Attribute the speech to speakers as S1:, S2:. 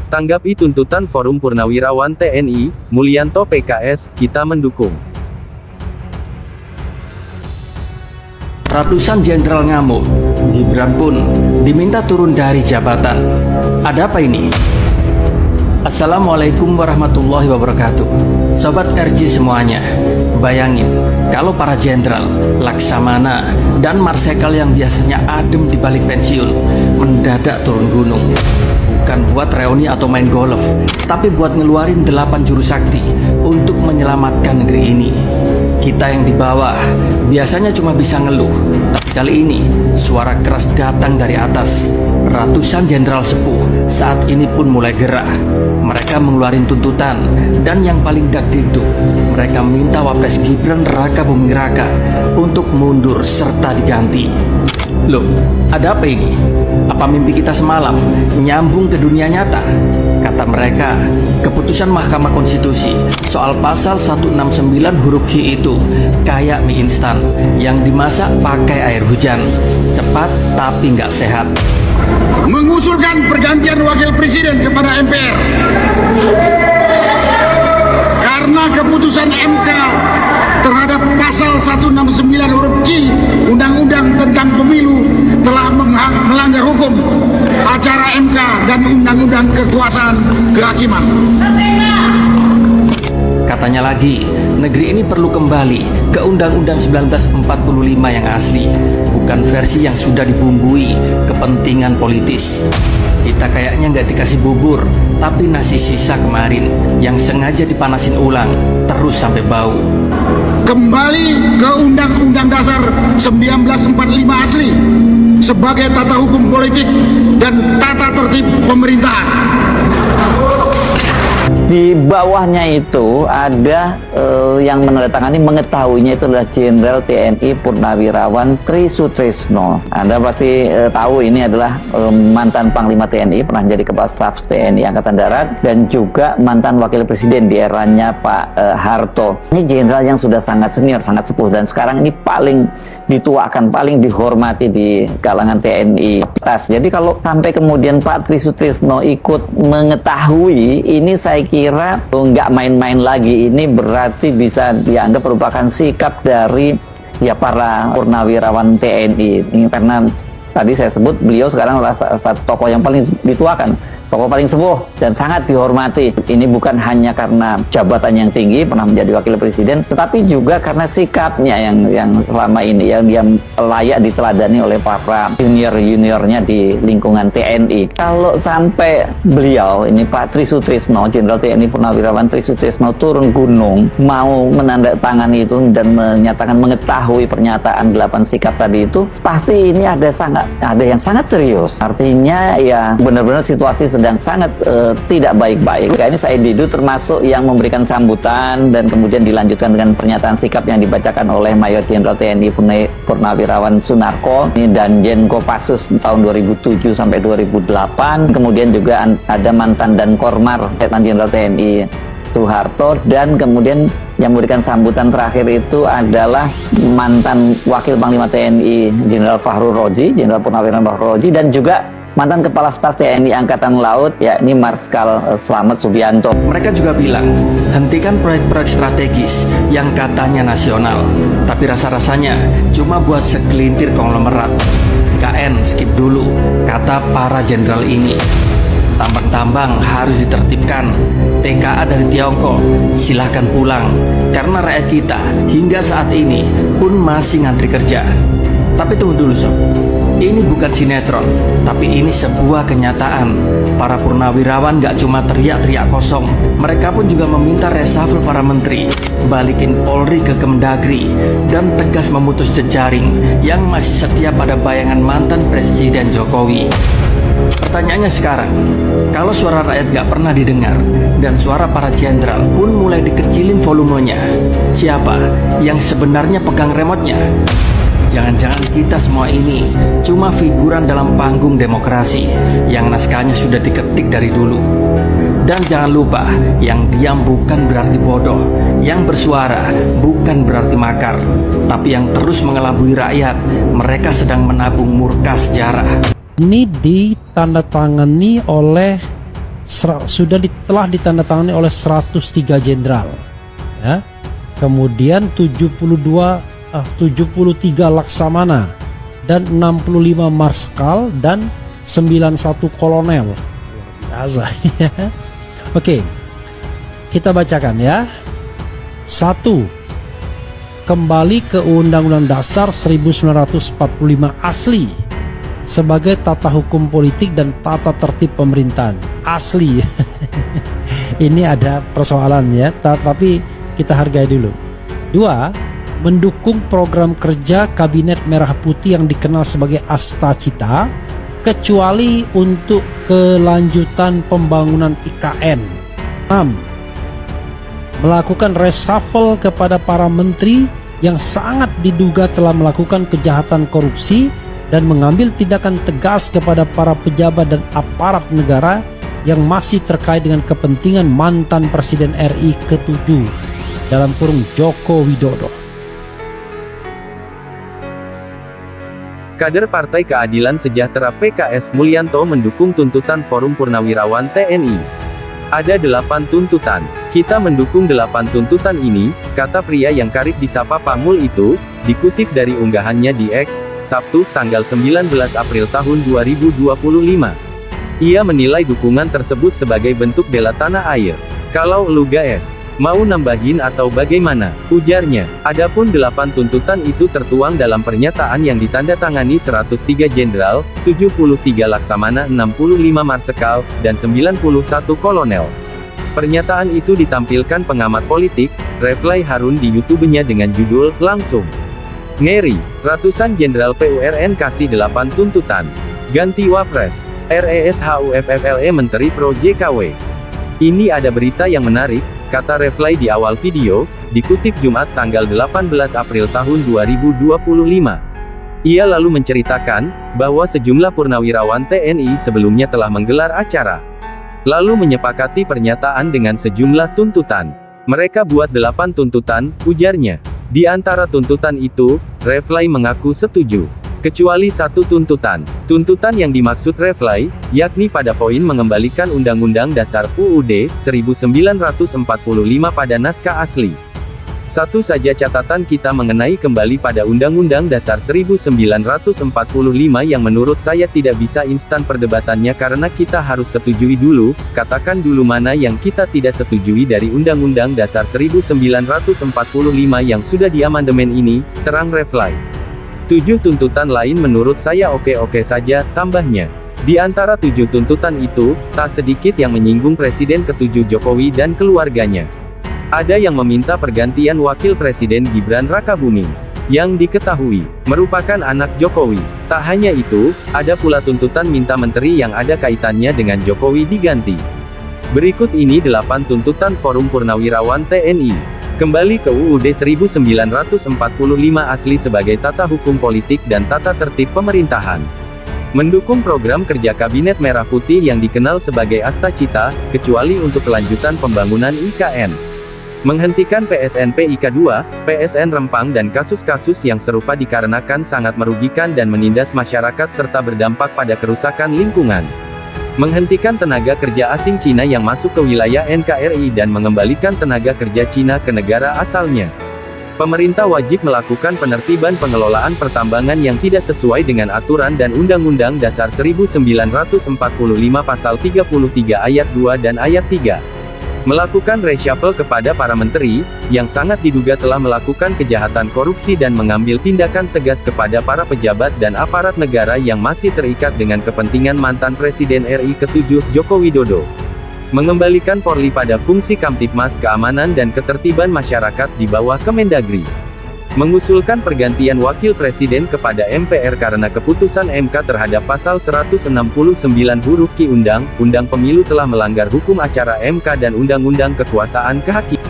S1: Tanggapi tuntutan Forum Purnawirawan TNI, Mulyanto PKS, kita mendukung.
S2: Ratusan jenderal ngamuk, Gibran pun diminta turun dari jabatan. Ada apa ini? Assalamualaikum warahmatullahi wabarakatuh. Sobat RJ semuanya, bayangin kalau para jenderal, Laksamana, dan Marsikal yang biasanya adem di balik pensiun mendadak turun gunung. Bukan buat reuni atau main golf, tapi buat ngeluarin 8 jurus sakti untuk menyelamatkan negeri ini. Kita yang di bawah biasanya cuma bisa ngeluh, tapi kali ini suara keras datang dari atas. Ratusan jenderal sepuh saat ini pun mulai gerah. Mereka mengeluarkan tuntutan, dan yang paling dakdikduk, mereka minta Wapres Gibran Raka Buming Raka untuk mundur serta diganti. Loh, ada apa ini? Apa mimpi kita semalam nyambung ke dunia nyata? Kata mereka, keputusan Mahkamah Konstitusi soal pasal 169 huruf H itu kayak mie instan yang dimasak pakai air hujan, cepat tapi nggak sehat.
S3: Mengusulkan pergantian wakil presiden kepada MPR karena keputusan MK terhadap pasal 169 huruf Q Undang-Undang tentang Pemilu telah melanggar hukum acara MK dan Undang-Undang Kekuasaan Kehakiman.
S2: Katanya lagi, negeri ini perlu kembali ke Undang-Undang 1945 yang asli, bukan versi yang sudah dibumbui kepentingan politis. Kita kayaknya nggak dikasih bubur, tapi nasi sisa kemarin yang sengaja dipanasin ulang terus sampai bau.
S3: Kembali ke Undang-Undang Dasar 1945 asli sebagai tata hukum politik dan tata tertib pemerintahan.
S4: Di bawahnya itu ada yang menandatangani, mengetahuinya itu adalah Jenderal TNI Purnawirawan Tri Sutrisno. Anda pasti tahu ini adalah mantan Panglima TNI, pernah jadi Kepala Staf TNI Angkatan Darat, dan juga mantan Wakil Presiden di eranya Pak Harto. Ini jenderal yang sudah sangat senior, sangat sepuh, dan sekarang ini paling dituakan, paling dihormati di kalangan TNI. Jadi kalau sampai kemudian Pak Tri Sutrisno ikut mengetahui, ini saya kira nggak main-main lagi. Ini berarti bisa dianggap merupakan sikap dari para purnawirawan TNI. Ini karena tadi saya sebut beliau sekarang adalah satu tokoh yang paling dituakan, tokoh paling sepuh dan sangat dihormati. Ini bukan hanya karena jabatan yang tinggi, pernah menjadi wakil presiden, tetapi juga karena sikapnya yang selama ini yang dia layak diteladani oleh para junior-juniornya di lingkungan TNI. Kalau sampai beliau ini Pak Tri Sutrisno, Jenderal TNI Purnawirawan Tri Sutrisno turun gunung mau menandatangani itu dan menyatakan mengetahui pernyataan 8 sikap tadi itu, pasti ini ada yang sangat serius. Artinya ya benar-benar situasi sedang sangat tidak baik-baik. Ini Said Didu termasuk yang memberikan sambutan dan kemudian dilanjutkan dengan pernyataan sikap yang dibacakan oleh Mayor Jenderal TNI Purnawirawan Sunarko dan Jenderal Kopassus tahun 2007 sampai 2008. Kemudian juga ada mantan dan Kormar Letnan Jenderal TNI Soeharto, dan kemudian yang memberikan sambutan terakhir itu adalah mantan Wakil Panglima TNI Jenderal Fahrul Rozi, Jenderal Purnawirawan Fahrul Rozi, dan juga mantan Kepala Staf TNI Angkatan Laut, yakni Marsikal Slamet Subianto.
S2: Mereka juga bilang, hentikan proyek-proyek strategis yang katanya nasional, tapi rasa-rasanya cuma buat segelintir konglomerat. KN skip dulu, kata para jenderal ini. Tambang-tambang harus ditertibkan. TKA dari Tiongkok silahkan pulang, karena rakyat kita hingga saat ini pun masih ngantri kerja. Tapi tunggu dulu sob, ini bukan sinetron, tapi ini sebuah kenyataan. Para purnawirawan gak cuma teriak-teriak kosong, mereka pun juga meminta reshuffle para menteri, balikin Polri ke Kemdagri, dan tegas memutus jejaring yang masih setia pada bayangan mantan Presiden Jokowi. Pertanyaannya sekarang, kalau suara rakyat gak pernah didengar dan suara para jenderal pun mulai dikecilin volumenya, siapa yang sebenarnya pegang remote-nya? Jangan-jangan kita semua ini cuma figuran dalam panggung demokrasi yang naskahnya sudah diketik dari dulu. Dan jangan lupa, yang diam bukan berarti bodoh, yang bersuara bukan berarti makar, tapi yang terus mengelabui rakyat, mereka sedang menabung murka sejarah.
S5: Ini ditandatangani oleh telah ditandatangani oleh 103 jenderal, ya. Kemudian 73 laksamana dan 65 marskal dan 91 kolonel. Biasa ya. Oke, kita bacakan ya. 1. Kembali ke Undang-Undang Dasar 1945 asli sebagai tata hukum politik dan tata tertib pemerintahan. Asli. Ini ada persoalan ya, tapi kita hargai dulu. 2. Mendukung program kerja Kabinet Merah Putih yang dikenal sebagai Astacita, kecuali untuk kelanjutan pembangunan IKN. 6. Melakukan reshuffle kepada para menteri yang sangat diduga telah melakukan kejahatan korupsi dan mengambil tindakan tegas kepada para pejabat dan aparat negara yang masih terkait dengan kepentingan mantan Presiden RI ke-7 dalam kurung Joko Widodo.
S1: Kader Partai Keadilan Sejahtera PKS Mulyanto mendukung tuntutan Forum Purnawirawan TNI. Ada 8 tuntutan. Kita mendukung 8 tuntutan ini, kata pria yang karib disapa Pamul itu, dikutip dari unggahannya di X, Sabtu, tanggal 19 April tahun 2025. Ia menilai dukungan tersebut sebagai bentuk bela tanah air. Kalau lu guys, mau nambahin atau bagaimana? Ujarnya. Adapun 8 tuntutan itu tertuang dalam pernyataan yang ditandatangani 103 jenderal, 73 laksamana, 65 marsekal, dan 91 kolonel. Pernyataan itu ditampilkan pengamat politik, Reflay Harun di YouTube-nya dengan judul, Langsung. Ngeri, ratusan jenderal PURN kasih 8 tuntutan. Ganti Wapres, RESHUFFLE Menteri Pro JKW. Ini ada berita yang menarik, kata Reflay di awal video, dikutip Jumat tanggal 18 April tahun 2025. Ia lalu menceritakan, bahwa sejumlah purnawirawan TNI sebelumnya telah menggelar acara. Lalu menyepakati pernyataan dengan sejumlah tuntutan. Mereka buat 8 tuntutan, ujarnya. Di antara tuntutan itu, Reflay mengaku setuju. Kecuali 1 tuntutan. Tuntutan yang dimaksud Reflay, yakni pada poin mengembalikan Undang-Undang Dasar UUD 1945 pada naskah asli. Satu saja catatan kita mengenai kembali pada Undang-Undang Dasar 1945 yang menurut saya tidak bisa instan perdebatannya karena kita harus setujui dulu, katakan dulu mana yang kita tidak setujui dari Undang-Undang Dasar 1945 yang sudah diamandemen ini, terang Reflay. 7 tuntutan lain menurut saya oke-oke saja, tambahnya. Di antara 7 tuntutan itu, tak sedikit yang menyinggung Presiden ke-7 Jokowi dan keluarganya. Ada yang meminta pergantian Wakil Presiden Gibran Rakabuming, yang diketahui, merupakan anak Jokowi. Tak hanya itu, ada pula tuntutan minta menteri yang ada kaitannya dengan Jokowi diganti. Berikut ini 8 tuntutan Forum Purnawirawan TNI. Kembali ke UUD 1945 asli sebagai tata hukum politik dan tata tertib pemerintahan. Mendukung program kerja Kabinet Merah Putih yang dikenal sebagai Astacita, kecuali untuk kelanjutan pembangunan IKN. Menghentikan PSNP IK 2, PSN Rempang dan kasus-kasus yang serupa dikarenakan sangat merugikan dan menindas masyarakat serta berdampak pada kerusakan lingkungan. Menghentikan tenaga kerja asing Cina yang masuk ke wilayah NKRI dan mengembalikan tenaga kerja Cina ke negara asalnya. Pemerintah wajib melakukan penertiban pengelolaan pertambangan yang tidak sesuai dengan aturan dan Undang-Undang Dasar 1945 Pasal 33 Ayat 2 dan Ayat 3. Melakukan reshuffle kepada para menteri, yang sangat diduga telah melakukan kejahatan korupsi dan mengambil tindakan tegas kepada para pejabat dan aparat negara yang masih terikat dengan kepentingan mantan Presiden RI ke-7, Joko Widodo. Mengembalikan Polri pada fungsi Kamtibmas Keamanan dan Ketertiban Masyarakat di bawah Kemendagri. Mengusulkan pergantian Wakil Presiden kepada MPR karena keputusan MK terhadap Pasal 169 huruf Q Undang-Undang Pemilu telah melanggar hukum acara MK dan Undang-Undang Kekuasaan Kehakiman.